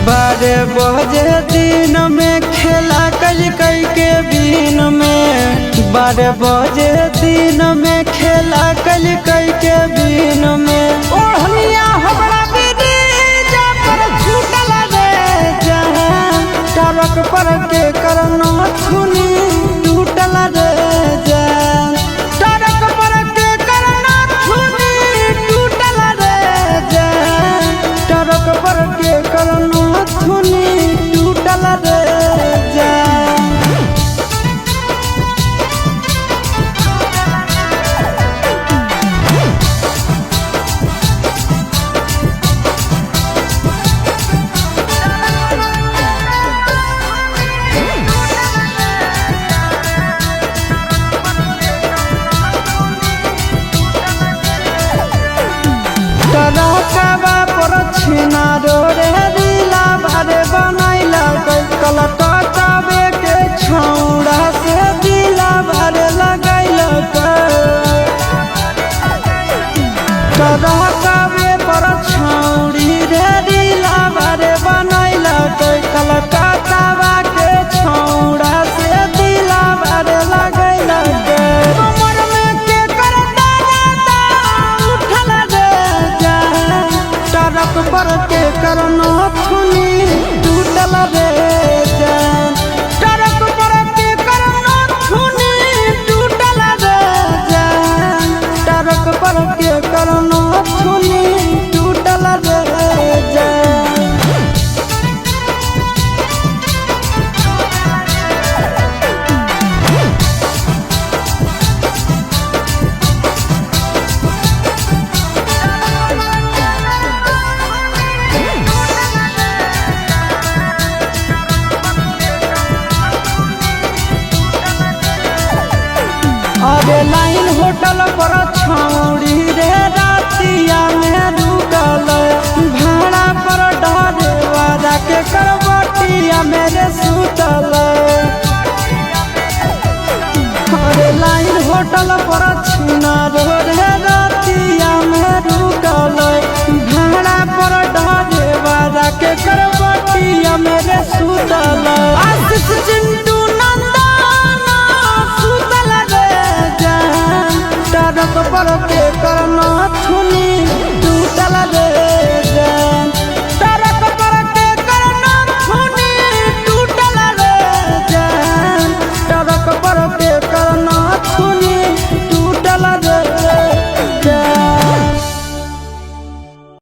12 बजे दिन में खेला कल कई के बीन में 12 बजे दिन में खेला कल कई के बीन में ओढ़निया हमरा दीदी पर छूटल रे जहां टरक पर के करना छुनी टूटल रे जान टरक पर के करना छुनी टूटल रे जान टरक पर के करना छुनी टूटल रे जान टरकवा पर छिना रे रीला भरे बनैला कल टकवे के छौड़ा से दिला भरे लगैला टरकवे पर छौड़ी रे रीला भरे बनैला कल टकवा के छौड़ा से दिला भरे लगैला कमर में के कर दादा उठल रे टरक पर के करना छुनी टूटल रे जान टरक पर के करना छुनी टूटल रे जान टरक पर के करना छुनी टूटल रे जान अरे लाइन होटल पर